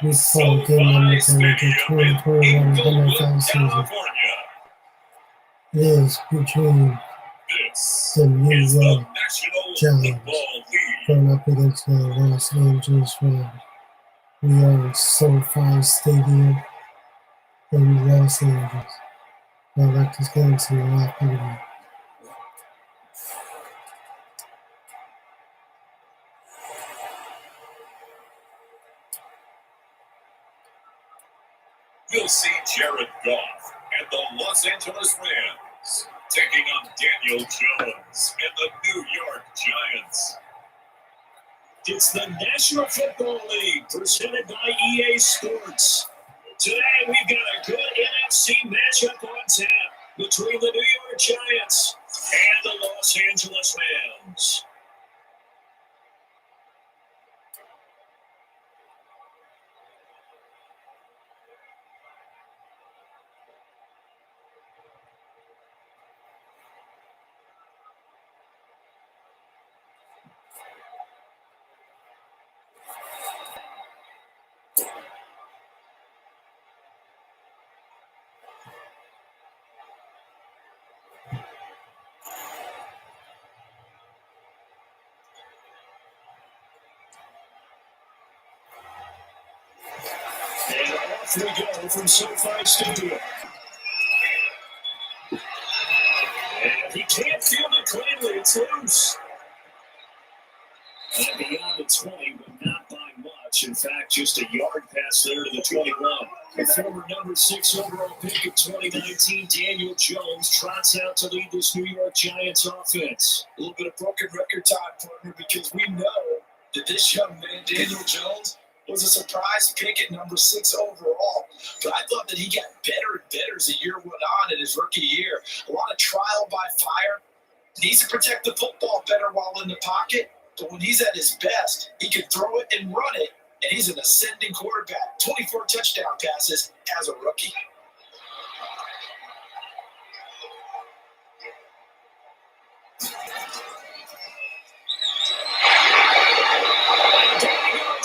Before game number 22, 2021 NFL season is between the New York Giants going up against the Los Angeles Rams. We are at SoFi Stadium in Los Angeles. I'd like to get into the last video. We'll see Jared Goff and the Los Angeles Rams taking on Daniel Jones and the New York Giants. It's the National Football League presented by EA Sports. Today we've got a good NFC matchup on tap between the New York Giants and the Los Angeles Rams. And off we go from SoFi Stadium. And he can't field it cleanly. It's loose. And beyond the 20, but not by much. In fact, just a yard pass there to the 21. The former number 6 overall pick of 2019, Daniel Jones, trots out to lead this New York Giants offense. A little bit of broken record time, partner, because we know that this young man, Daniel Jones, was a surprise pick at number 6 overall. But I thought that he got better and better as the year went on in his rookie year. A lot of trial by fire. Needs to protect the football better while in the pocket. But when he's at his best, he can throw it and run it. And he's an ascending quarterback. 24 touchdown passes as a rookie.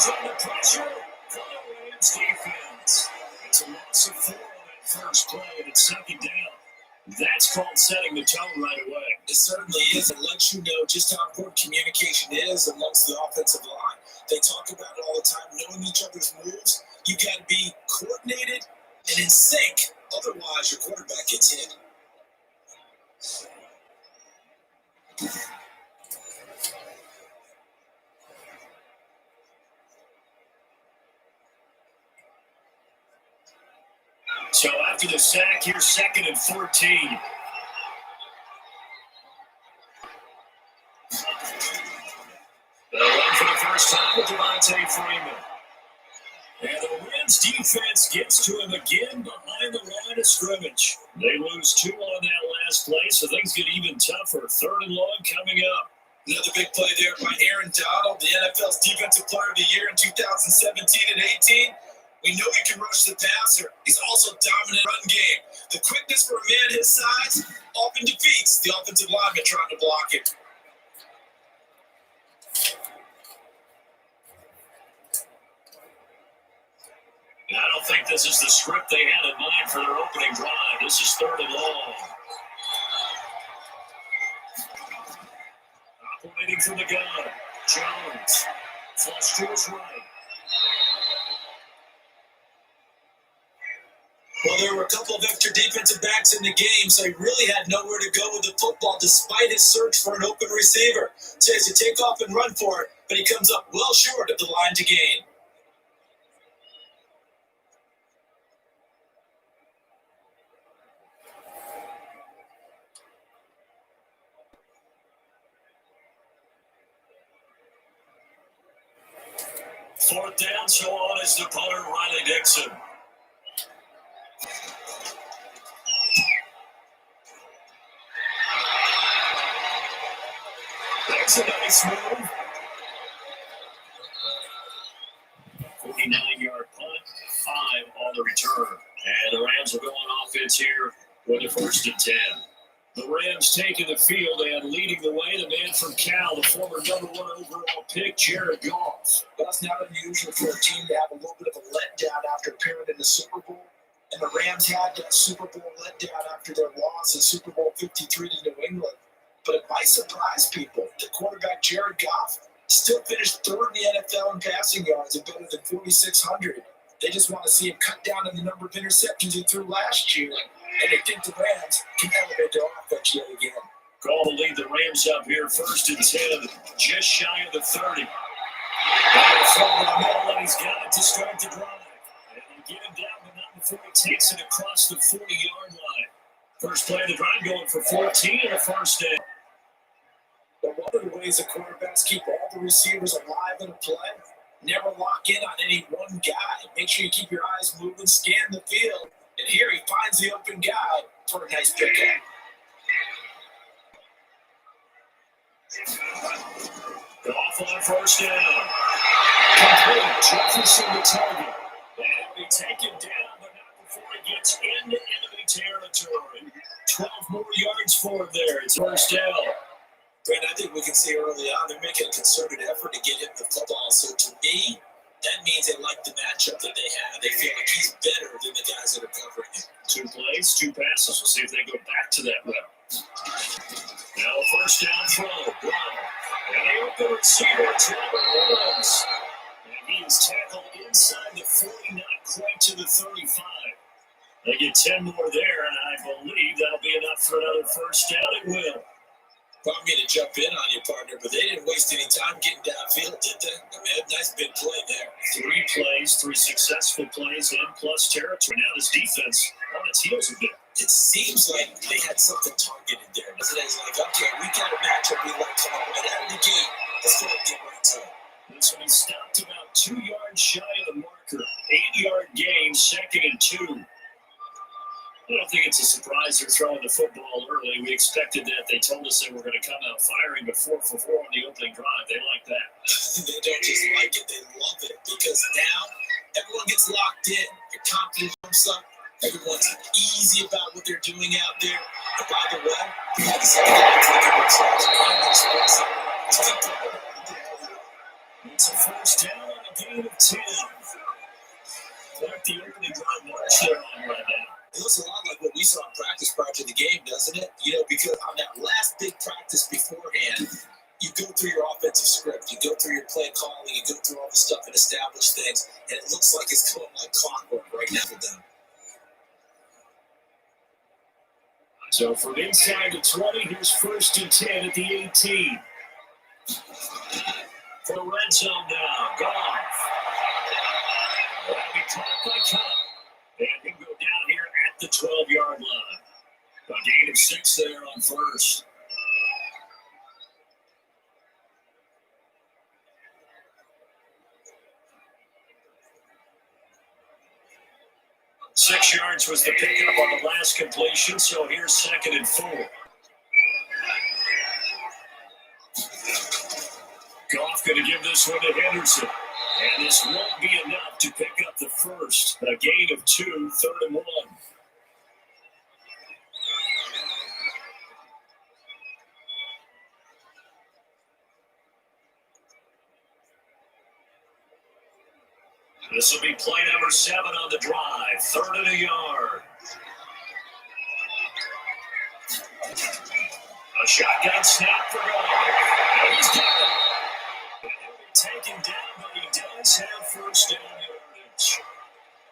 Under pressure from the Rams defense. It's a loss of 4 on that first play, and it's second down. That's called setting the tone right away. It certainly is. It lets you know just how important communication is amongst the offensive line. They talk about it all the time, knowing each other's moves. You got to be coordinated and in sync. Otherwise, your quarterback gets hit. So after the sack, here's 2nd and 14. They'll run for the first time with Devontae Freeman. And the Rams defense gets to him again behind the line of scrimmage. They lose 2 on that last play, so things get even tougher. 3rd and long coming up. Another big play there by Aaron Donald, the NFL's Defensive Player of the Year in 2017 and 18. We know he can rush the passer. He's also dominant run game. The quickness for a man his size often defeats the offensive lineman trying to block it. I don't think this is the script they had in mind for their opening drive. This is 3rd and long. Operating from the gun, Jones. Flush to his right. Well, there were a couple of extra defensive backs in the game, so he really had nowhere to go with the football despite his search for an open receiver. So he has to take off and run for it, but he comes up well short of the line to gain. Fourth down, so on is the punter, Riley Dixon. That's a nice move. 49-yard punt, 5 on the return. And the Rams will go on offense here with a 1st and 10. The Rams taking the field and leading the way, the man from Cal, the former #1 overall pick, Jared Goff. That's not unusual for a team to have a little bit of a letdown after appearing in the Super Bowl. And the Rams had that Super Bowl letdown after their loss in Super Bowl 53 to New England. But it might surprise people. The quarterback, Jared Goff, still finished third in the NFL in passing yards and better than 4,600. They just want to see him cut down on the number of interceptions he threw last year. And they think the Rams can elevate their offense yet again. Call to lead the Rams up here, 1st and 10, just shy of the 30. And he's got it to start the drive. And they get him down, but not before he takes it across the 40-yard line. First play of the drive going for 14 and a first down. But one of the ways the quarterbacks keep all the receivers alive in a play, never lock in on any one guy. Make sure you keep your eyes moving, scan the field. And here he finds the open guy for a nice pickup. Goff on first down. Complete. Jefferson the target. And he'll be taken down, but not before he gets into enemy territory. 12 more yards for him there. It's first down. Brent, I think we can see early on they're making a concerted effort to get him the football. So to me, that means they like the matchup that they have. They feel like he's better than the guys that are covering him. 2 plays, 2 passes. We'll see if they go back to that route. Now a first down throw. Brown. And the open receiver, Trevor Lawrence. And he is tackled inside the 40, not quite to the 35. They get 10 more there, and I believe that'll be enough for another first down. It will. Probably me to jump in on you, partner, but they didn't waste any time getting downfield, did they? I mean, a nice big play there. 3 plays, 3 successful plays, and plus territory. Now this defense on its heels a bit. It seems like they had something targeted there. It's like, okay, we got a matchup we like. Come on, right out of the gate. Let's go and get right to it. And so he stopped about 2 yards shy of the marker. 8-yard gain, 2nd and 2. I don't think it's a surprise they're throwing the football early. We expected that. They told us they were going to come out firing, but 4 for 4 on the opening drive. They like that. They don't just like it, they love it. Because now everyone gets locked in. Your confidence jumps up. Everyone's easy about what they're doing out there. And by the way, you have some guys like themselves. It's a first down on a gain of 10. Like the opening drive march they're on right now. It looks a lot like what we saw in practice prior to the game, doesn't it? You know, because on that last big practice beforehand, you go through your offensive script, you go through your play calling, you go through all the stuff and establish things, and it looks like it's going like clockwork right now for them. So from inside the 20, here's 1st and 10 at the 18. For the red zone now, Goff. That'll be caught by Cobb. And he'll go down here at the 12-yard line. A gain of 6 there on first. Six yards was the pickup on the last completion, so here's 2nd and 4. Goff going to give this one to Henderson. And this won't be enough to pick up the first. A gain of 2, 3rd and 1. This will be play number 7 on the drive. 3rd and a yard. A shotgun snap for Goff. And he's got it. Taken down, but he does have first down yardage.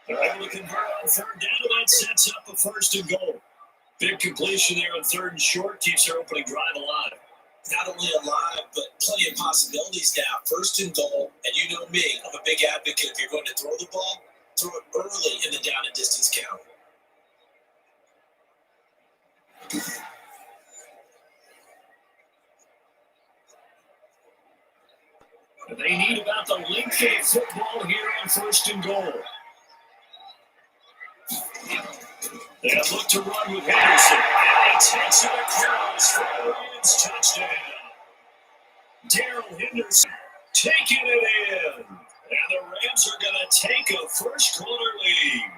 They're able to convert on 3rd down, and that sets up a 1st and goal. Big completion there on 3rd and short keeps their opening drive alive. Not only alive, but plenty of possibilities now. 1st and goal, and you know me, I'm a big advocate. If you're going to throw the ball, throw it early in the down and distance count. They need about the length of the football here on 1st and goal. They have looked to run with Henderson. And he takes it across for a Rams touchdown. Darrell Henderson taking it in. And the Rams are going to take a first-quarter lead.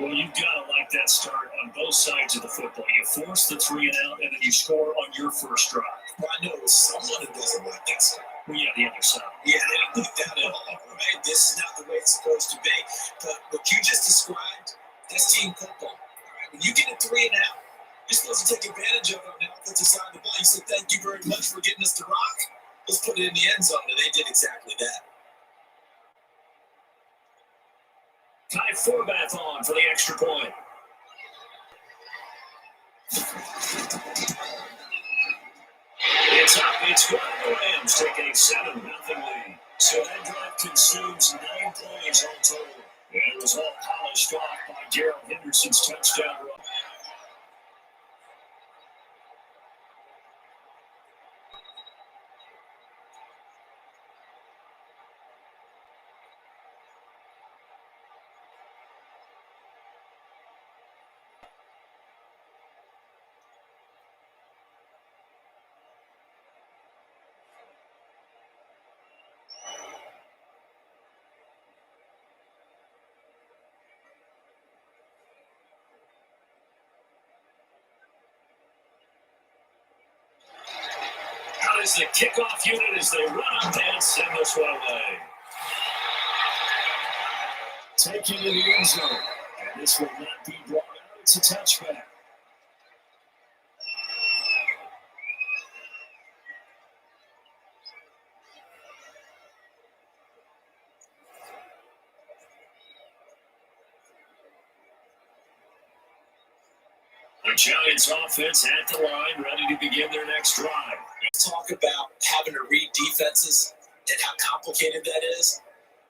Well, you've got to like that start on both sides of the football. You force the 3 and out, and then you score on your first drive. Well, I know someone who doesn't like that start. Well, yeah, the other side. Yeah, they don't like that at all, right? This is not the way it's supposed to be. But what you just described, that's team football. All right? When you get a 3 and out, you're supposed to take advantage of it on the offensive side of the ball. You say, thank you very much for getting us the rock. Let's put it in the end zone. And they did exactly that. Kai Forbath on for the extra point. It's up. It's good. The Rams taking a 7-0 lead. So that drive consumes 9 plays all total. And it was all polished off by Gerald Henderson's touchdown run. Out is the kickoff unit as they run up and send this one away. Taking to the end zone. And this will not be brought out. It's a touchback. The Giants offense at the line, ready to begin their next drive. Talk about having to read defenses and how complicated that is.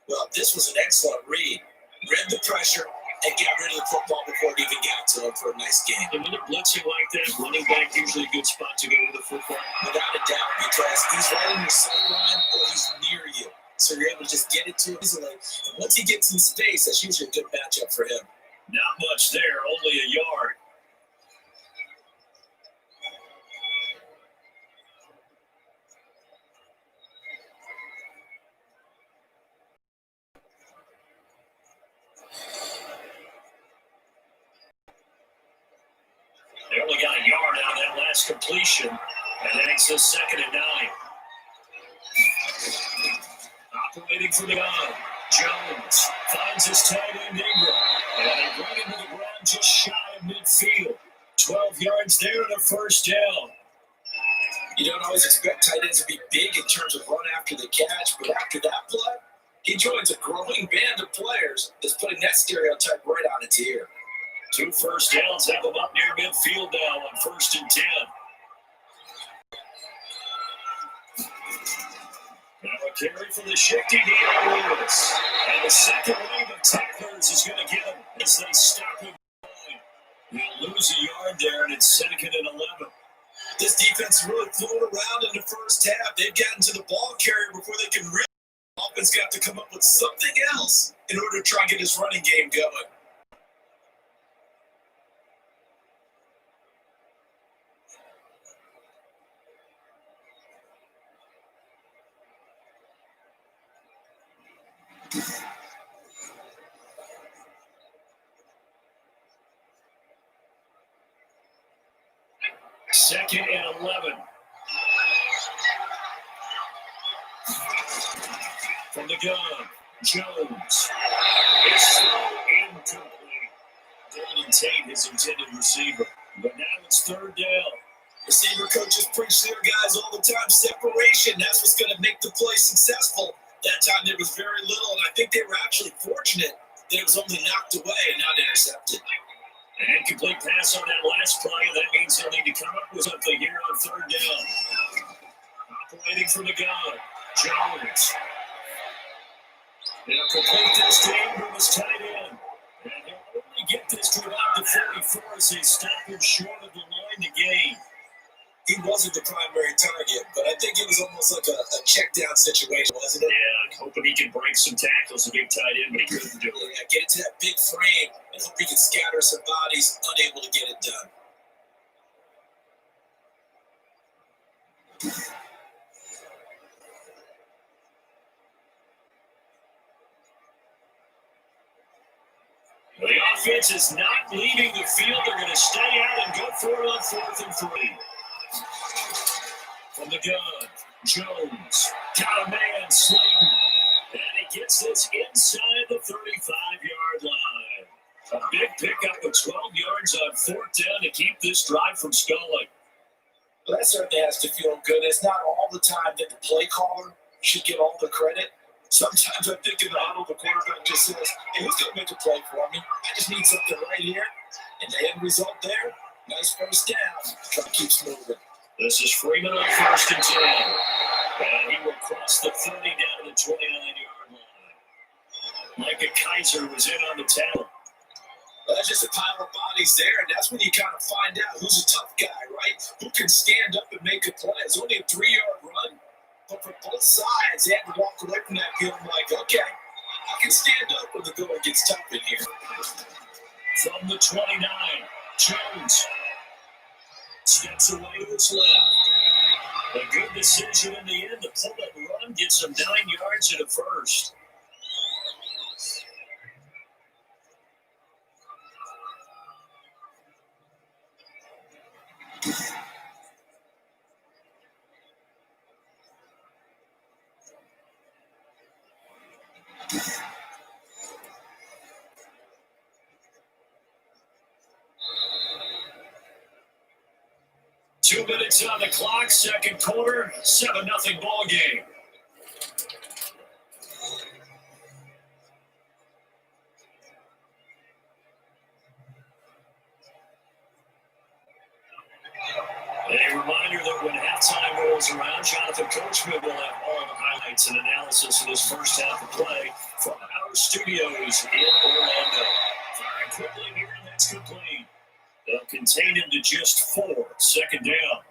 Well, this was an excellent read. Read the pressure and got rid of the football before it even got to him for a nice game. And when they're blitzing like that, running back usually a good spot to go to the football. Without a doubt, because he's right in your sight line or he's near you. So you're able to just get it to him easily. And once he gets in space, that's usually a good matchup for him. Not much there, only a yard. They only got a yard out of that last completion, and then it's a 2nd and 9. Operating for the gun, Jones finds his tight end Ingram, and they bring him to the ground just shy of midfield. 12 yards there and a first down. You don't always expect tight ends to be big in terms of run after the catch, but after that play, he joins a growing band of players that's putting that stereotype right on its ear. 2 first downs have them up near midfield now on 1st and 10. Now a carry for the shifty Deion Lewis. And the second wave of tacklers is going to get him as they stop him. They'll lose a yard there, and it's 2nd and 11. This defense is really throwing around in the first half. They've gotten to the ball carrier before they can really. Offense got to come up with something else in order to try and get his running game going. Second and 11. From the gun, Jones. It's throw incomplete. Golden Tate, his intended receiver. But now it's 3rd down. Receiver coaches preach to their guys all the time. Separation, that's what's going to make the play successful. That time there was very little, and I think they were actually fortunate that it was only knocked away and not intercepted. An incomplete pass on that last play, and that means they'll need to come up with something here on 3rd down. Operating from the gun, Jones. They'll complete this to Ingram as tight end. And they'll only get this to about the 44 as they stop him short of the line to gain. He wasn't the primary target, but I think it was almost like a check down situation, wasn't it? Yeah, hoping he can break some tackles, a big tight end, but he couldn't do it. Yeah, get it to that big frame and hope he can scatter some bodies, unable to get it done. The offense is not leaving the field. They're going to stay out and go for it on 4th and 3. From the gun, Jones got a man, Slayton, and he gets this inside the 35-yard line. A big pickup of 12 yards on 4th down to keep this drive from stalling. Well, that certainly has to feel good. It's not all the time that the play caller should get all the credit. Sometimes I think in the huddle, the quarterback just says, hey, who's going to make a play for me? I just need something right here. And the end result there, nice first down. Try to keep moving. This is Freeman on 1st and 10. And he will cross the 30 down to the 29-yard line. Micah Kaiser was in on the tackle. Well, that's just a pile of bodies there, and that's when you kind of find out who's a tough guy, right? Who can stand up and make a play. It's only a 3-yard run, but for both sides, they had to walk away from that field like, okay, I can stand up when the going gets tough in here. From the 29, Jones steps away to his left. A good decision in the end to pull that run, gets him 9 yards and a first. Two minutes on the clock, second quarter, 7-0 ball game. A reminder that when halftime rolls around, Jonathan Coachman will have all the highlights and analysis of this first half of play from our studios in Orlando. Very quickly here, and that's complete. They'll contain him to just 4, second down.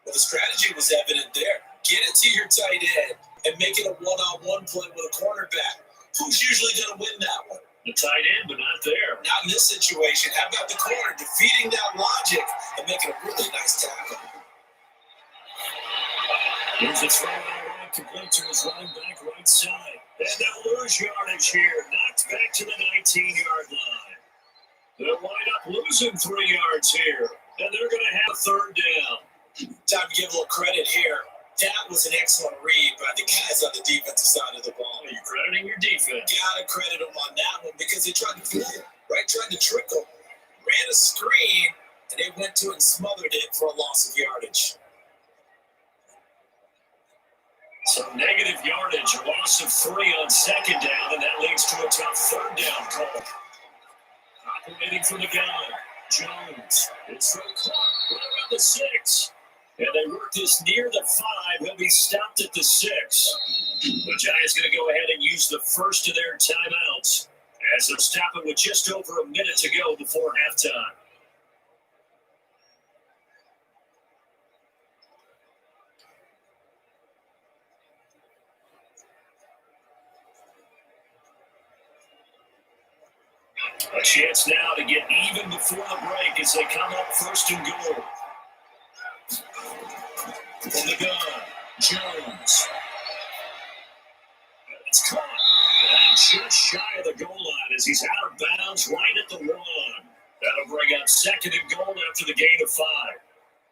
Well, the strategy was evident there. Get it to your tight end and make it a one-on-one play with a cornerback. Who's usually going to win that one? The tight end, but not there. Not in this situation. How about the corner defeating that logic and making a really nice tackle? Here's a throw out right, complete to his running back right side. And they'll lose yardage here. Knocked back to the 19-yard line. They'll wind up losing 3 yards here. And they're going to have a third down. Time to give a little credit here. That was an excellent read by the guys on the defensive side of the ball. You're crediting your defense. Gotta credit them on that one because they tried to fool him, right? Tried to trick him. Ran a screen, and they went to and smothered it for a loss of yardage. So negative yardage, a loss of 3 on second down, and that leads to a tough third down call. Operating from the gun, Jones. It's for the clock, right around the 6. And they work this near the 5. He'll be stopped at the 6. The Giants going to go ahead and use the first of their timeouts as they'll stop it with just over a minute to go before halftime. A chance now to get even before the break as they come up first and goal. From the gun, Jones. It's caught. And just shy of the goal line as he's out of bounds right at the 1. That'll bring up second and goal after the gain of 5.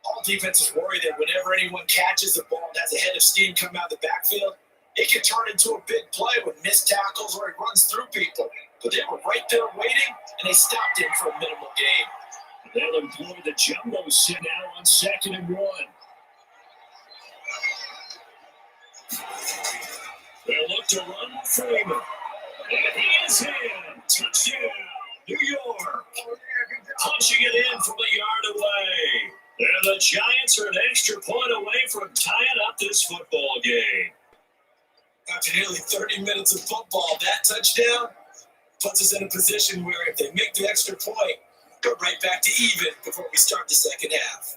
All defenses worry that whenever anyone catches the ball and has a head of steam come out of the backfield, it can turn into a big play with missed tackles or it runs through people. But they were right there waiting, and they stopped him for a minimal gain. They'll employ the jumbo sit now on second and 1. They'll look to run with Freeman. And he is in. Touchdown, New York. Punching it in from a yard away. And the Giants are an extra point away from tying up this football game. After nearly 30 minutes of football, that touchdown puts us in a position where if they make the extra point, we're right back to even before we start the second half.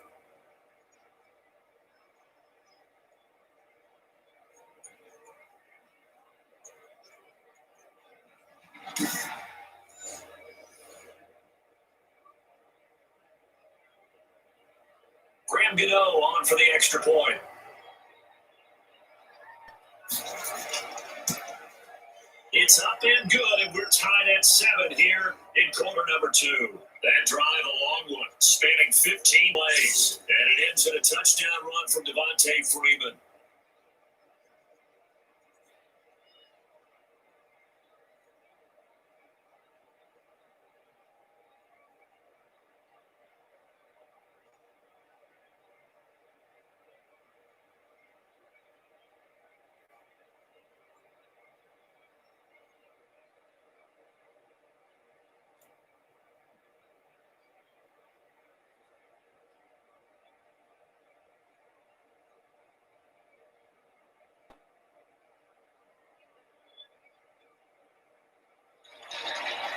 Graham Gano on for the extra point. It's up and good, and we're tied at 7 here in quarter number 2. That drive, a long one, spanning 15 plays, and it ends in a touchdown run from Devontae Freeman.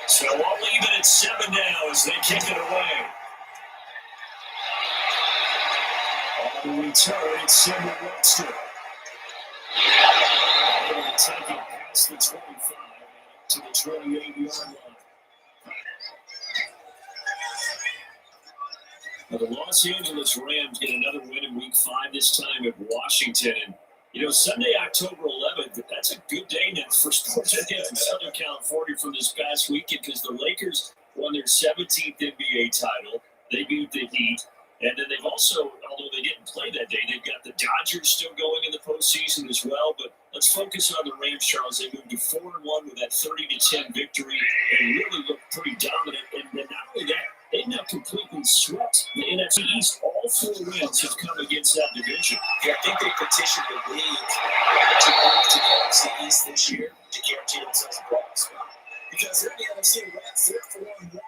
So we'll leave it at 7 now as they kick it away. On the return, it's Simon Webster. Able to take it past the 25 to the 28-yard line. Now the Los Angeles Rams get another win in Week 5, this time at Washington. And, Sunday, October 11th, that's a good day now for sports in Southern California from this past weekend because the Lakers won their 17th NBA title. They beat the Heat. And then they've also, although they didn't play that day, they've got the Dodgers still going in the postseason as well. But let's focus on the Rams, Charles. They moved to 4-1 with that 30-10 victory and really looked pretty dominant. And then not only that, they've now completely swept the NFC East. All 4 wins have come against that division. Yeah, I think they petitioned the league to move to the NFC East this year to guarantee themselves a playoff spot. Because they're in the NFC West, they're 4-1.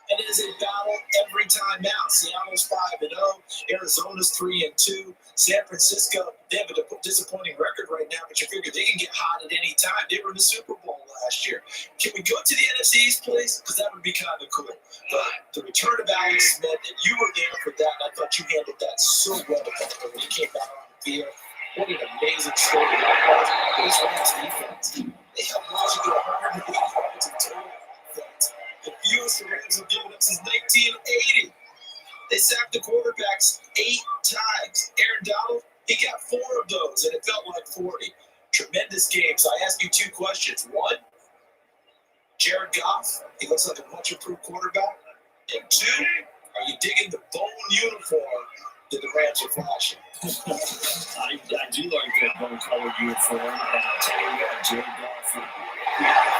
And it is a battle every time out. Seattle's 5-0, Arizona's 3-2, San Francisco, they have a disappointing record right now, but you figure they can get hot at any time. They were in the Super Bowl last year. Can we go to the NFC East, please? Because that would be kind of cool. But the return of Alex Smith, and you were there for that, and I thought you handled that so well when you came back on the field. What an amazing story that was. This Rams defense. They helped Washington 180 yards of total offense. The fewest the Rams have given up since 1980. They sacked the quarterbacks 8 times. Aaron Donald, he got 4 of those, and it felt like 40. Tremendous game. So I ask you 2 questions. 1, Jared Goff, he looks like a much improved quarterback. And 2, are you digging the bone uniform that the Rams are flashing? I do like that bone-colored uniform. And I'll tell you what, Jared Goff,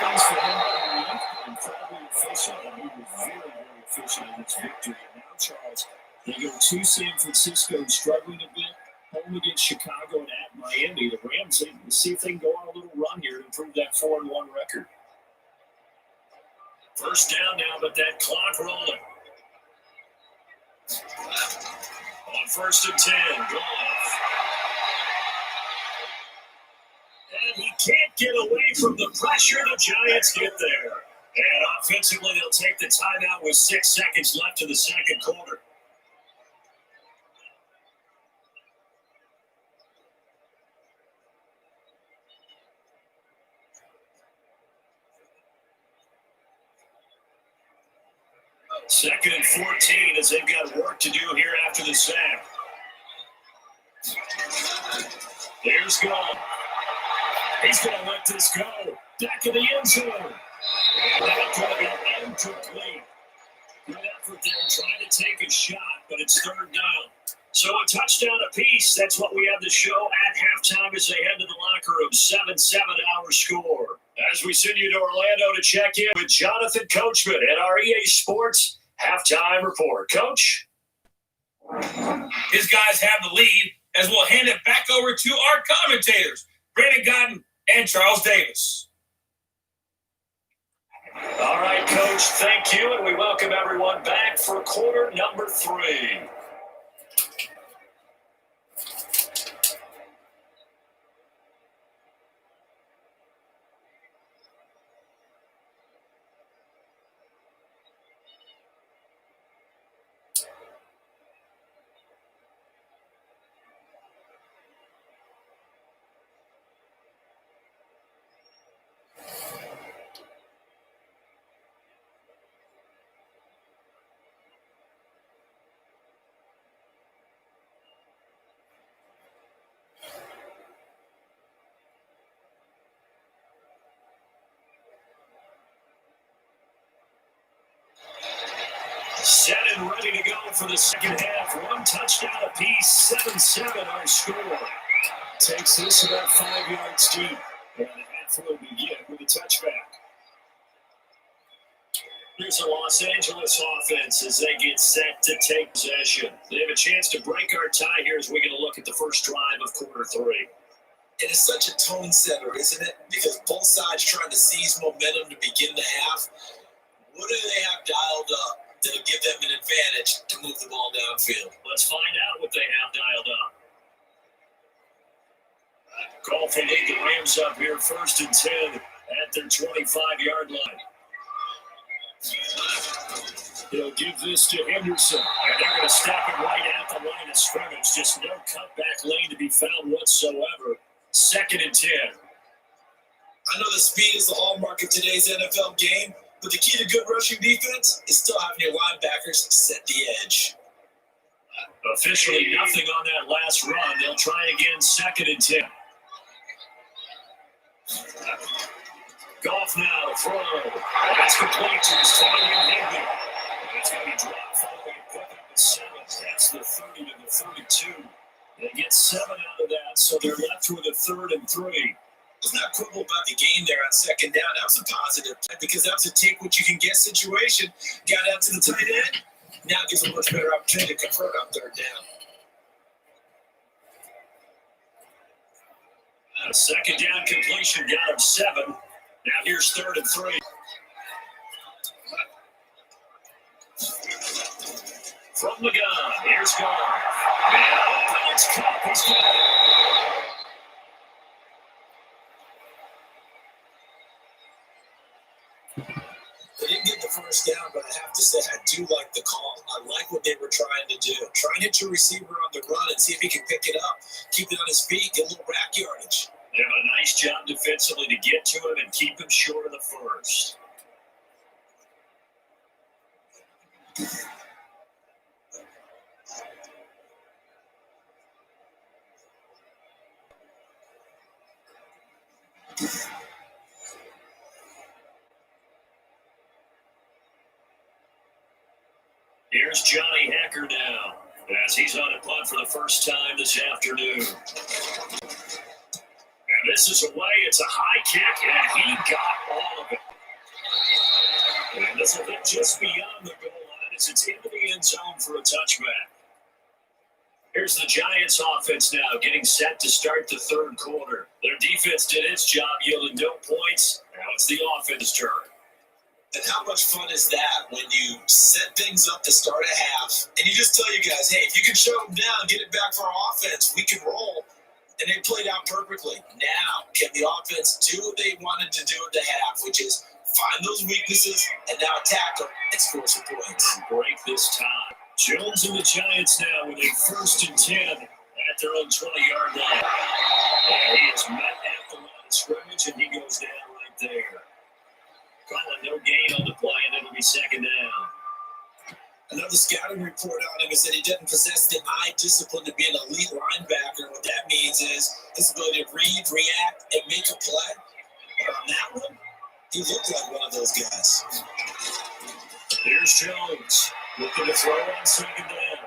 thanks for him on the left, incredibly efficient, and he was very, very efficient in his victory. And now, Charles, they go to San Francisco, struggling a bit, home against Chicago and at Miami. The Rams, let's see if they can go on a little run here to improve that 4-1 record. First down now, but that clock rolling. On 1st and 10, Goff. And he can't get away from the pressure. The Giants get there. And offensively, they'll take the timeout with 6 seconds left in the second quarter. Second and 14 as they've got work to do here after the sack. There's Goff. He's going to let this go. Back in the end zone. That could have been incomplete. Good effort there trying to take a shot, but it's 3rd down. So a touchdown apiece. That's what we have the show at halftime as they head to the locker room. 7-7 our score. As we send you to Orlando to check in with Jonathan Coachman at our EA Sports Halftime Report. Coach? His guys have the lead as we'll hand it back over to our commentators, Brandon Godden and Charles Davis. All right, Coach, thank you, and we welcome everyone back for quarter number 3. Set and ready to go for the second half. One touchdown apiece, 7-7 our score. Takes this about 5 yards deep. And the half will begin with a touchback. Here's the Los Angeles offense as they get set to take possession. They have a chance to break our tie here as we're going to look at the first drive of quarter 3. It is such a tone setter, isn't it? Because both sides trying to seize momentum to begin the half. What do they have dialed up that'll give them an advantage to move the ball downfield? Let's find out what they have dialed up. Call for lead the Rams up here, 1st and 10 at their 25-yard line. He'll give this to Henderson, and they're going to stop it right at the line of scrimmage. Just no cutback lane to be found whatsoever. 2nd and 10. I know the speed is the hallmark of today's NFL game, but the key to good rushing defense is still having your linebackers set the edge. Officially nothing on that last run. They'll try again, 2nd and 10. Goff now, throw. That's complete to his Tyler Higbee. It's going to be dropped following a pickup at 7. That's the 30 to the 32. They get 7 out of that, so they're left with a 3rd and 3. Let's not quibble about the game there on 2nd down. That was a positive because that was a take what you can get situation. Got out to the tight end. Now it gives a much better opportunity to convert on 3rd down. 2nd down completion got him 7. Now here's 3rd and 3. From the gun, here's Goff. Now it's Cup. He's got it. They didn't get the first down, but I have to say I do like the call. I like what they were trying to do. Try and hit your receiver on the run and see if he can pick it up, keep it on his feet, get a little rack yardage. They have a nice job defensively to get to him and keep him short of the first. Here's Johnny Hekker now, as he's on a punt for the first time this afternoon. And this is away. It's a high kick, and he got all of it. And this will hit just beyond the goal line as it's into the end zone for a touchback. Here's the Giants offense now getting set to start the 3rd quarter. Their defense did its job, yielding no points. Now it's the offense's turn. And how much fun is that when you set things up to start a half and you just tell you guys, hey, if you can shut them down, get it back for our offense, we can roll. And they played out perfectly. Now, can the offense do what they wanted to do at the half, which is find those weaknesses and now attack them and score some points? And break this tie. Jones and the Giants now with a 1st and 10 at their own 20-yard line. And he is met at the line of scrimmage, and he goes down right there. Calling no gain on the play, and it'll be 2nd down. Another scouting report on him is that he doesn't possess the eye discipline to be an elite linebacker. What that means is his ability to read, react, and make a play. But on that one, he looked like one of those guys. Here's Jones looking to throw on 2nd down.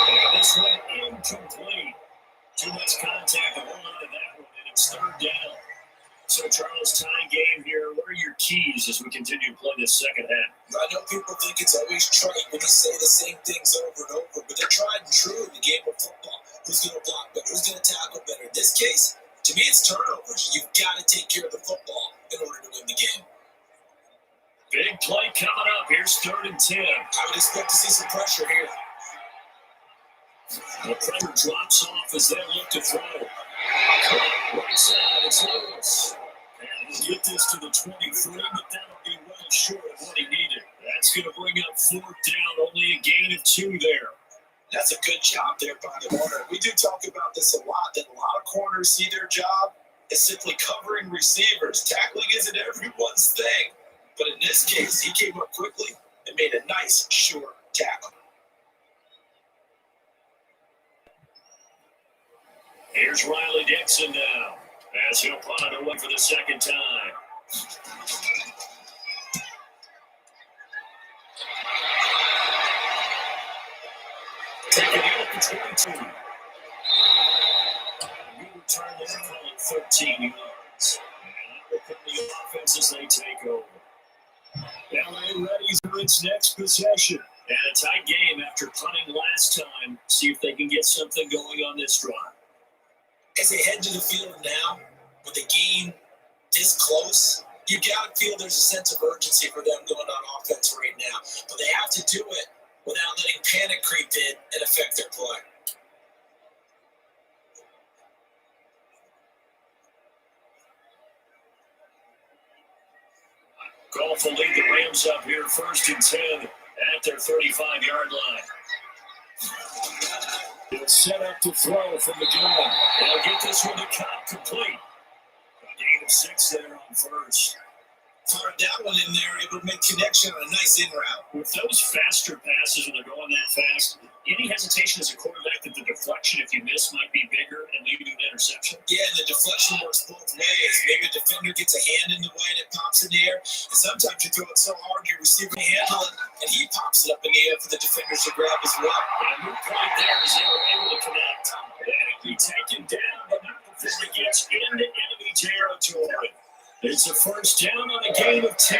And this one incomplete. Too much contact to hold on to that one, and it's 3rd down. So, Charles, tie game here. What are your keys as we continue to play this second half? I know people think it's always trite when you say the same things over and over, but they're tried and true in the game of football. Who's going to block better? Who's going to tackle better? In this case, to me, it's turnovers. You've got to take care of the football in order to win the game. Big play coming up. Here's 3rd and 10. I would expect to see some pressure here. The pressure drops off as they look to throw. Right side, it's Lewis. And he'll get this to the 23, but that'll be well short of what he needed. That's going to bring up 4th down, only a gain of 2 there. That's a good job there by the corner. We do talk about this a lot, that a lot of corners see their job as simply covering receivers. Tackling isn't everyone's thing. But in this case, he came up quickly and made a nice, short tackle. Here's Riley Dixon now, as he'll punt it away for the 2nd time. Good return there, call it 13 yards. And out the offense as they take over. LA ready for its next possession. And a tight game after punting last time. See if they can get something going on this drive. As they head to the field now, with the game this close, you got to feel there's a sense of urgency for them going on offense right now. But they have to do it without letting panic creep in and affect their play. Goff will lead the Rams up here 1st and 10 at their 35-yard line. He'll set up to throw from the gun. They'll get this one to Cobb complete. A gain of 6 there on first. Fired that one in there, able to make connection on a nice in route. With those faster passes when they're going that fast, any hesitation as a quarterback that the deflection, if you miss, might be bigger and lead to an interception? Yeah, and the deflection works both ways. Maybe a defender gets a hand in the way and it pops in the air. And sometimes you throw it so hard your receiver can handle it, and he pops it up in the air for the defenders to grab as well. And the point there is they were able to connect. And he'll be taken down, but not before he gets into enemy territory. It's a 1st down on a gain of 10.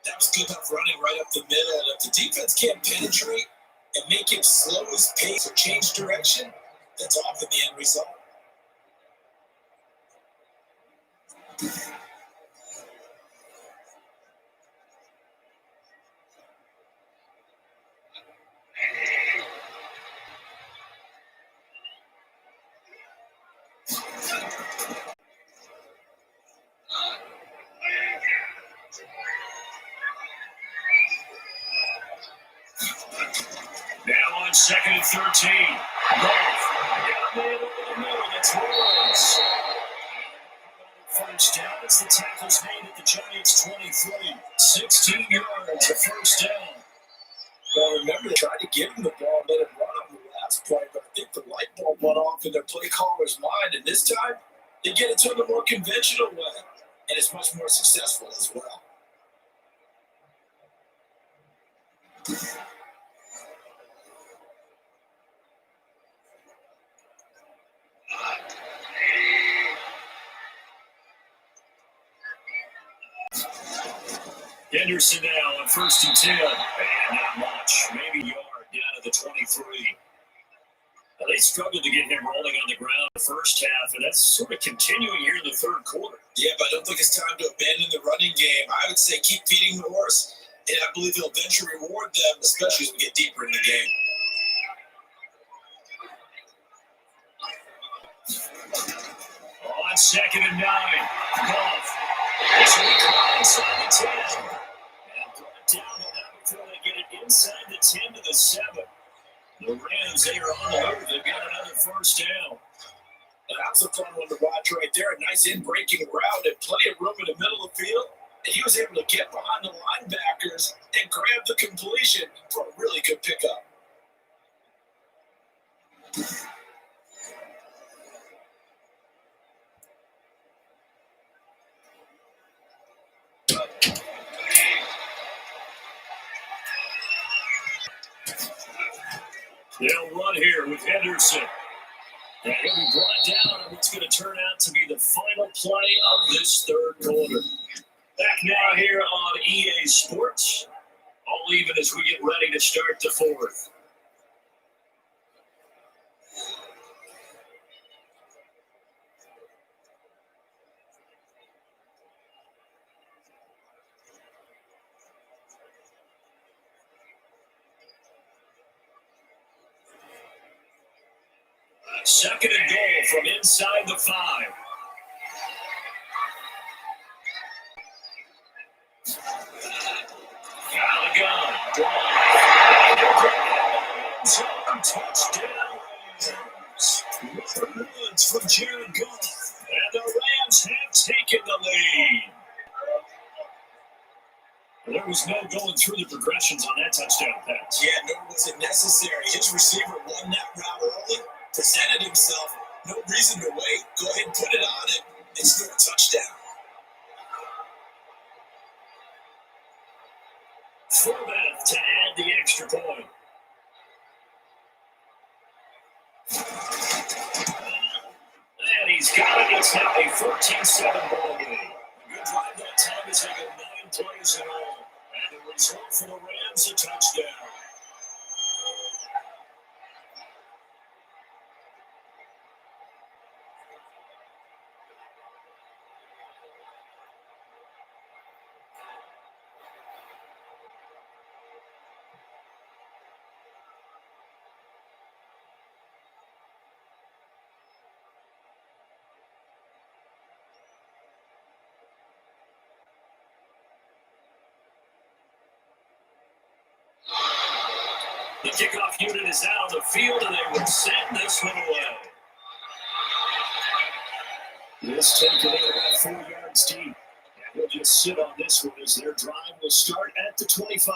That was good enough running right up the middle. And if the defense can't penetrate and make him slow his pace or change direction, that's often the end result. Now on 2nd and 13. Goff got man over the middle. It's Woods. 1st down as the tackle's made at the Giants' 23. 16 yards, a 1st down. Well, remember, they tried to give him the ball and let him run on the last play, but I think the light bulb went off in their play caller's mind, and this time, they get it to him a more conventional way, and it's much more successful as well. Henderson now on 1st and 10. And not much. Maybe a yard down to the 23. Now, they struggled to get him rolling on the ground the first half, and that's sort of continuing here in the 3rd quarter. Yeah, but I don't think it's time to abandon the running game. I would say keep feeding the horse, and I believe it'll eventually reward them, especially as we get deeper in the game. On 2nd and 9. Goff. So he caught inside the 10. And brought down the 9 before they get it inside the 10 to the 7. The Rams, they are on the move. They've got another 1st down. That was a fun one to watch right there. A nice in-breaking route and plenty of room in the middle of the field. And he was able to get behind the linebackers and grab the completion for a really good pickup. They'll run here with Henderson. And he'll be brought down on what's going to turn out to be the final play of this 3rd quarter. Back now here on EA Sports. All even as we get ready to start the 4th. Second and goal from inside the 5. Gallagher, touchdown. Woods from Jared Goff. And the Rams have taken the lead. There was no going through the progressions on that touchdown pass. Yeah, nor was it necessary. His receiver won that route early, presented himself. No reason to wait. Go ahead and put it on him and score a touchdown. Forbath to add the extra point. 14-7 ball game. Good drive that time is having 9 plays in all. And the result for the Rams, a touchdown. The kickoff unit is out on the field, and they will send this one away. This taken in about 4 yards deep. And he'll just sit on this one as their drive will start at the 25.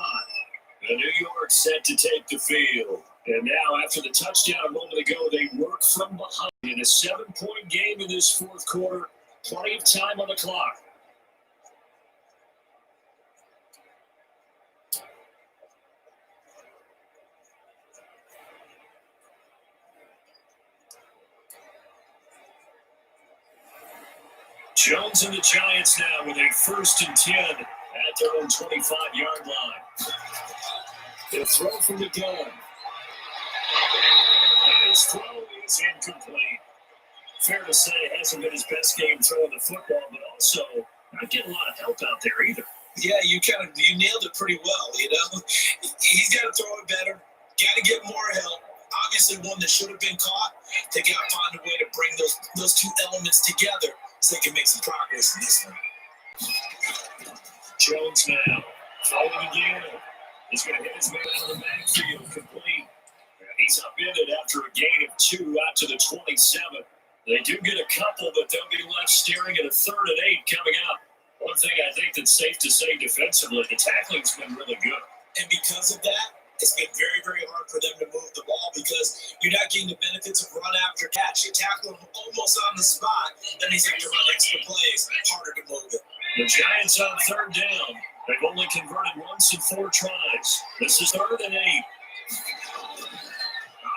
The New York set to take the field. And now, after the touchdown a moment ago, they work from behind in a 7-point game in this fourth quarter. Plenty of time on the clock. Jones and the Giants now with a 1st and 10 at their own 25-yard line. They'll throw from the gun. And his throw is incomplete. Fair to say it hasn't been his best game throwing the football, but also not getting a lot of help out there either. Yeah, you nailed it pretty well, you know. He's got to throw it better. Got to get more help. Obviously, one that should have been caught. They got to find a way to bring those two elements together so they can make some progress in this one. Jones now, throwing again. He's going to hit his man out of the backfield, complete. He's upended after a gain of 2 out to the 27. They do get a couple, but they'll be left staring at a 3rd and 8 coming up. One thing I think that's safe to say defensively, the tackling's been really good. And because of that, it's been very, very hard for them to move the ball because you're not getting the benefits of run after catch. You tackle him almost on the spot, then he's got to run extra plays, harder to move it. The Giants on 3rd down. They've only converted once in 4 tries. This is 3rd and 8.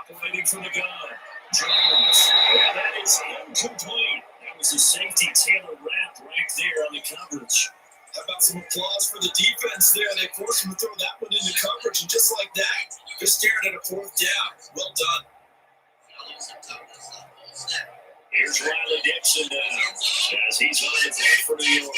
Operating from the gun. Jones. And that is incomplete. That was a safety Taylor Rapp right there on the coverage. How about some applause for the defense there? They forced him to throw that one into coverage, and just like that, they're staring at a 4th down. Well done. Here's Riley Dixon now as he's on the play for New York.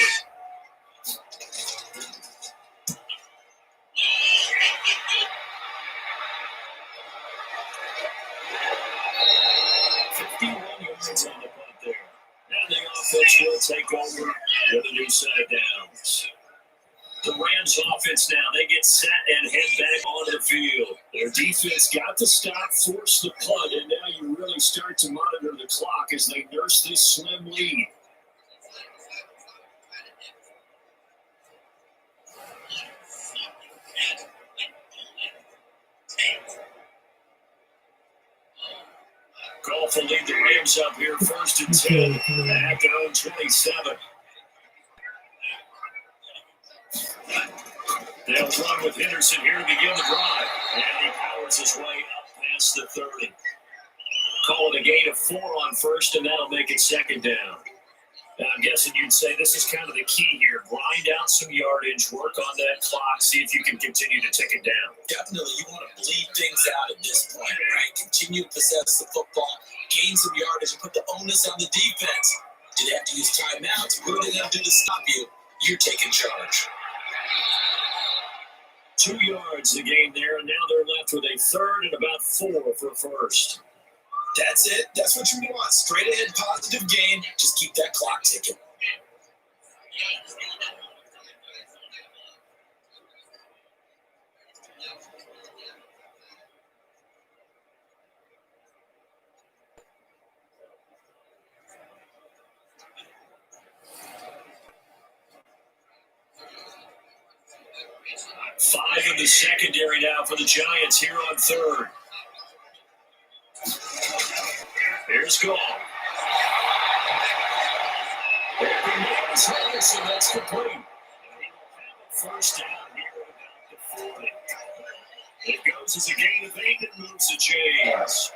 On the punt there. Now the offense will take over with a new set of downs. The Rams offense now, they get set and head back onto the field. Their defense got the stop, forced the punt, and now you really start to monitor the clock as they nurse this slim lead. Goff will lead the Rams up here 1st and 10 at their own 27. They'll run with Henderson here to begin the drive. And he powers his way up past the 30. Call it a gain of 4 on 1st, and that'll make it 2nd down. Now, I'm guessing you'd say this is kind of the key here. Grind out some yardage, work on that clock, see if you can continue to tick it down. Definitely, you want to bleed things out at this point, right? Continue to possess the football, gain some yardage, and put the onus on the defense. Do they have to use timeouts? What are they going to do to stop you? You're taking charge. 2 yards the gain there, and now they're left with a 3rd and about 4 for 1st. That's it. That's what you want. Straight ahead, positive gain. Just keep that clock ticking. Five in the secondary now for the Giants here on 3rd. Here's Goff. So that's complete. First down here about the 40. It goes as a gain of 8 and moves the chains.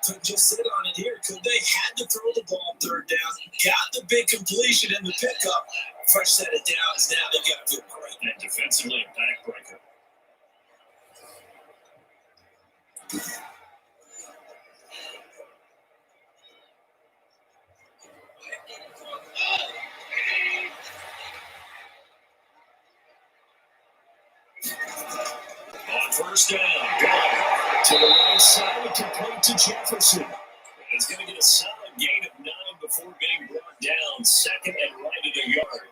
Could just sit on it. here, could they? Had to throw the ball third down, got the big completion in the pickup. Fresh set of downs now. They got to feel great. And defensively, a backbreaker. On first down, Goff to the right side, complete to Jefferson. And he's going to get a solid gain of 9 before being brought down, second and right at the yard.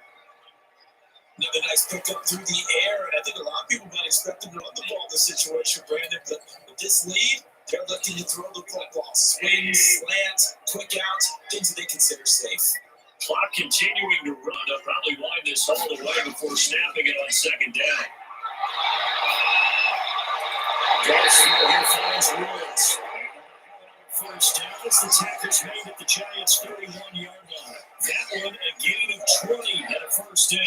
Another nice pickup through the air, and I think a lot of people might expect him to run the ball in this situation, Brandon, but with this lead, they're looking to throw the football. Swings, slants, quick outs, things that they consider safe. Clock continuing to run. They'll probably wind this all the way before snapping it on second down. Garcia finds Woods. First down as the tackles made at the Giants' 31-yard line. That one a gain of 20 and a first down.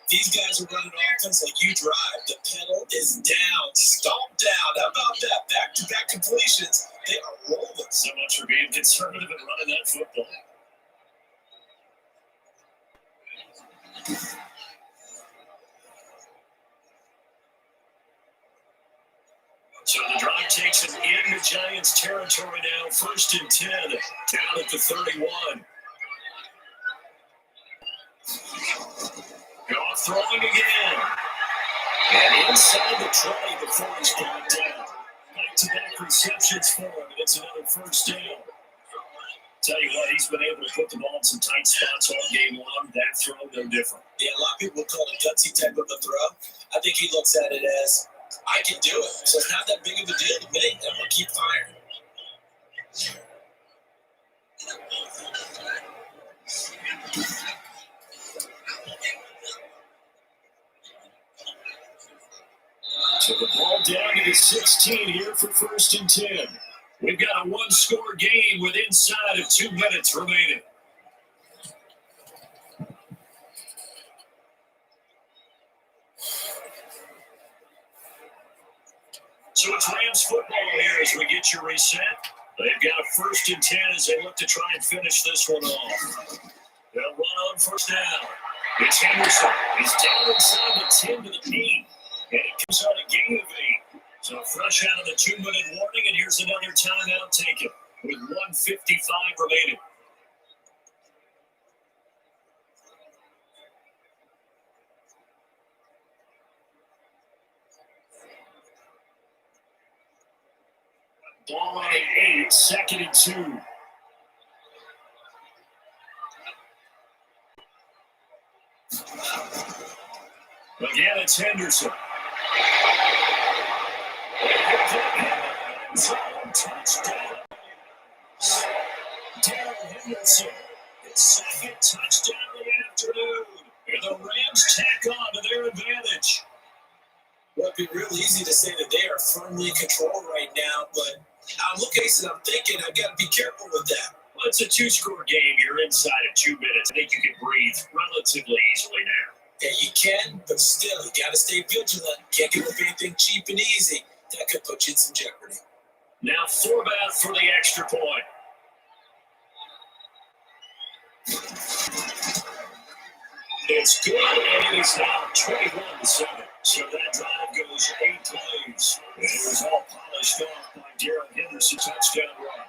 These guys are running offense like you drive. The pedal is down, stomp down. How about that? Back-to-back completions. They are rolling. So much for being conservative and running that football. So the drive takes them into Giants territory now. 1st and 10, down at the 31. Goff throwing again. And inside the 20 before he's brought down. Back-to-back receptions for him, and it's another first down. Tell you what, he's been able to put the ball in some tight spots all game long. That throw, no different. Yeah, a lot of people call it gutsy type of a throw. I think he looks at it as, I can do it. So it's not that big of a deal to me. I'm going to keep firing. So the ball down to the 16 here for 1st and 10. We've got a one-score game with inside of 2 minutes remaining. So it's Rams football here as we get your reset. They've got a 1st and 10 as they look to try and finish this one off. They'll run on 1st down. It's Henderson. He's down inside the 10 to the knee. And it comes out a gain of 8. So fresh out of the 2-minute warning, and here's another timeout taken with 1:55 remaining. Ball on the 8, 2nd and 2. Again, it's Henderson. Touchdown. Darrell Henderson. His 2nd touchdown of the afternoon. And the Rams tack on to their advantage. Well, it'd be real easy to say that they are firmly in control right now, but I'm looking at it, I'm thinking I got to be careful with that. Well, it's a 2-score game. You're inside of 2 minutes. I think you can breathe relatively easily now. Yeah, you can, but still, you got to stay vigilant. Can't give up anything cheap and easy. That could put you in some jeopardy. Now Forbath for the extra point. It's good, and it is now 21-7. So that drive goes 8 plays. And it was all polished off by Darrell Henderson, touchdown run.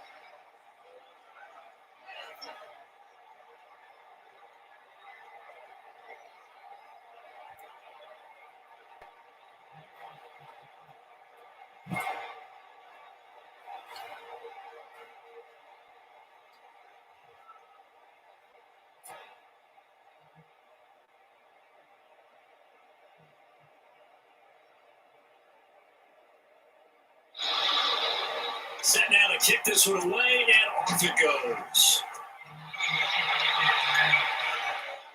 Set now to kick this one away, and off it goes.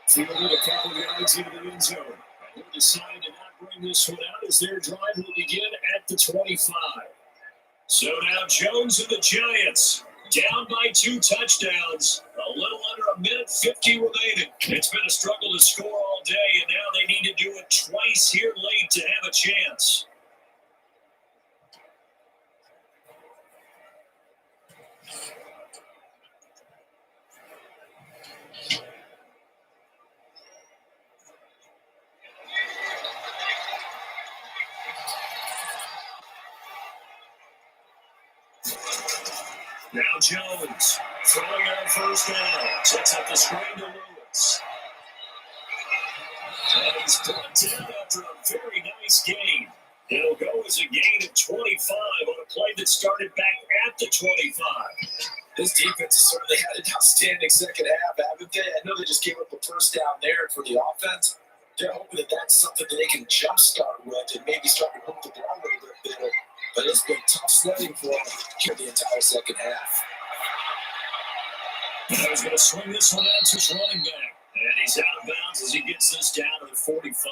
Fielded a couple of yards into the end zone. They decide to not bring this one out as their drive will begin at the 25. So now Jones and the Giants down by 2 touchdowns. A little under 1:50 remaining. It's been a struggle to score all day, and now they need to do it twice here late to have a chance. Now Jones throwing on first down. Sets up the screen to Lewis. And he's brought down after a very nice gain. It'll go as a gain of 25 on a play that started back at the 25. This defense has certainly had an outstanding second half, haven't they? I know they just gave up a first down there for the offense. They're hoping that that's something that they can jumpstart with and maybe start to move the ball a little bit better. But it's been tough sledding for them here the entire second half. And he's going to swing this one out to his running back. And he's out of bounds as he gets this down to the 45.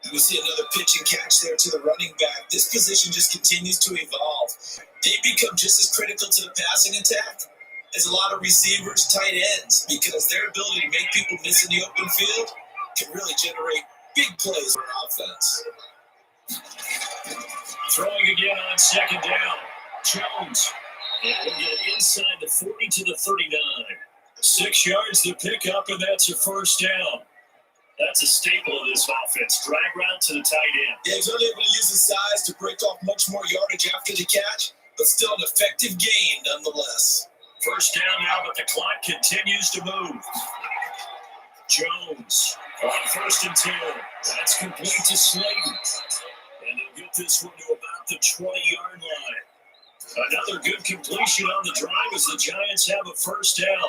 And we see another pitch and catch there to the running back. This position just continues to evolve. They become just as critical to the passing attack as a lot of receivers, tight ends, because their ability to make people miss in the open field can really generate big plays for offense. Throwing again on second down. Jones. And we'll get it inside the 40 to the 39. 6 yards to pick up, and that's a first down. That's a staple of this offense. Drag route to the tight end. Yeah, he's only able to use his size to break off much more yardage after the catch, but still an effective gain nonetheless. First down now, but the clock continues to move. Jones on first and 10. That's complete to Slayton. And they'll get this one to about the 20-yard line. Another good completion on the drive as the Giants have a first down.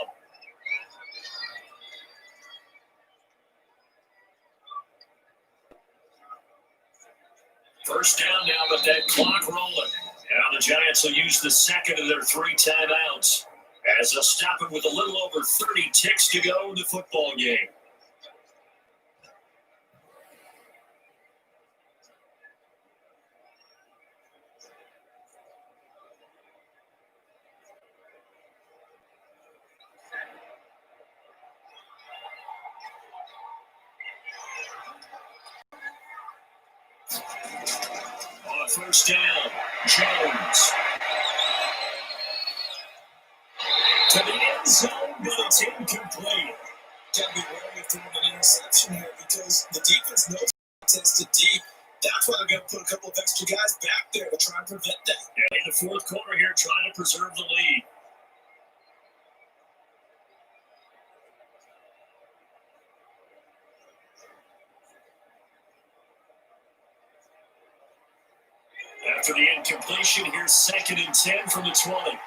First down now, but that clock rolling. Now the Giants will use the second of their 3 timeouts as they'll stop it with a little over 30 ticks to go in the football game. First down, Jones. To the end zone, but it's incomplete. Gotta be wary of throwing an interception here because the defense knows it's to deep. That's why they're going to put a couple of extra guys back there to try and prevent that. Yeah, in the fourth quarter here, trying to preserve the lead. After the incompletion, here's 2nd and 10 from the 20.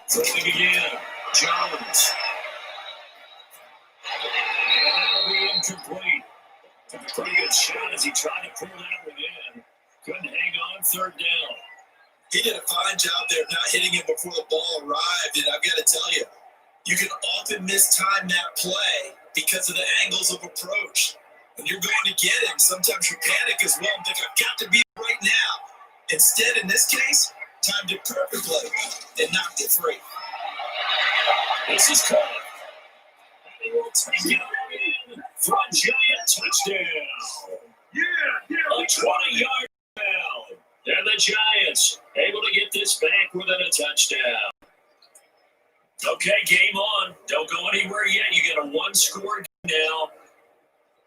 Throwing again, Jones. And that'll be incomplete. Took a pretty good shot as he tried to pull that one in. Couldn't hang on, 3rd down. He did a fine job there not hitting him before the ball arrived, and I've got to tell you, you can often mistime that play because of the angles of approach. When you're going to get him, sometimes you panic as well and think, I've got to be right now. Instead, in this case, timed it perfectly and knocked it free. This is caught. He will take it in for a giant touchdown. A 20-yard touchdown. And the Giants able to get this back within a touchdown. Okay, game on. Don't go anywhere yet. You get a 1-score now.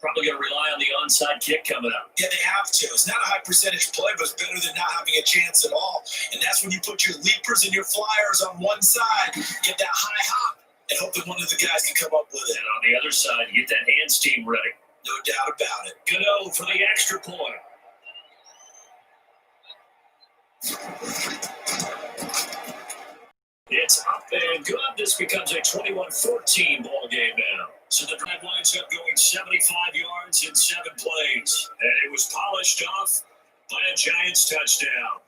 Probably going to rely on the onside kick coming up. Yeah, they have to. It's not a high percentage play, but it's better than not having a chance at all. And that's when you put your leapers and your flyers on one side, get that high hop, and hope that one of the guys can come up with it. And on the other side, you get that hands team ready. No doubt about it. Gano for the extra point. It's up and good. This becomes a 21-14 ball game now. So the drive winds up going 75 yards in 7 plays. And it was polished off by a Giants touchdown.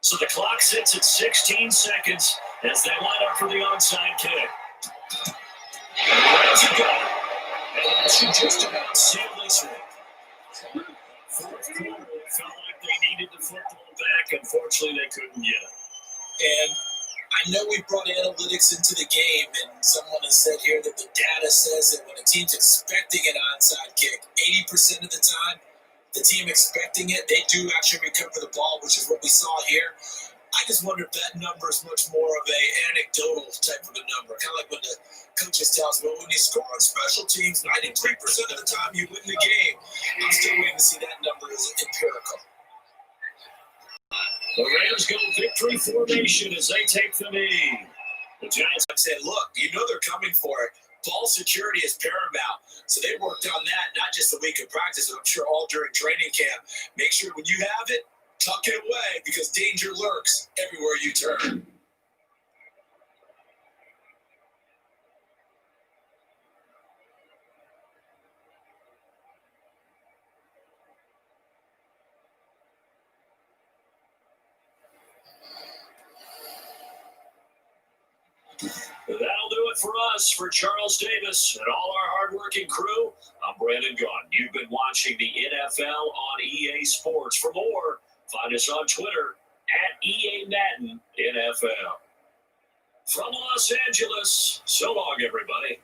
So the clock sits at 16 seconds as they line up for the onside kick. And Ramsey got it. And that should just about seal this one. Fourth quarter, it felt like they needed the football back. Unfortunately, they couldn't get it. And I know we brought analytics into the game, and someone has said here that the data says that when a team's expecting an onside kick, 80% of the time, the team expecting it, they do actually recover the ball, which is what we saw here. I just wonder if that number is much more of a anecdotal type of a number, kind of like when the coaches tell us, well, when you score on special teams, 93% of the time you win the game. I'm still waiting to see that number is empirical. The Rams go victory formation as they take the knee. The Giants said, look, you know they're coming for it. Ball security is paramount. So they worked on that, not just a week of practice, but I'm sure all during training camp. Make sure when you have it, tuck it away because danger lurks everywhere you turn. That'll do it for us, for Charles Davis and all our hardworking crew. I'm Brandon Gaudin. You've been watching the NFL on EA Sports. For more, find us on Twitter at EA Madden NFL. From Los Angeles, so long, everybody.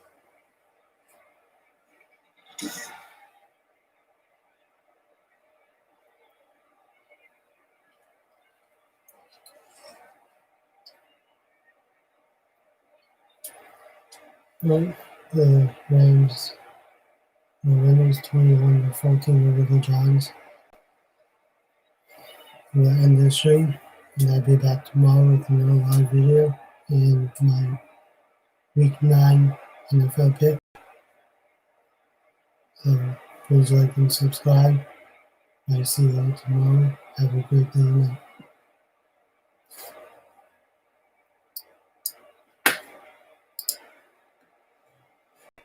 Well, the Rams, the winners 21-14 over the Giants. We'll end this stream, and I'll be back tomorrow with another live video and my Week 9 NFL pick. So please like and subscribe. I'll see you all tomorrow. Have a great day, man.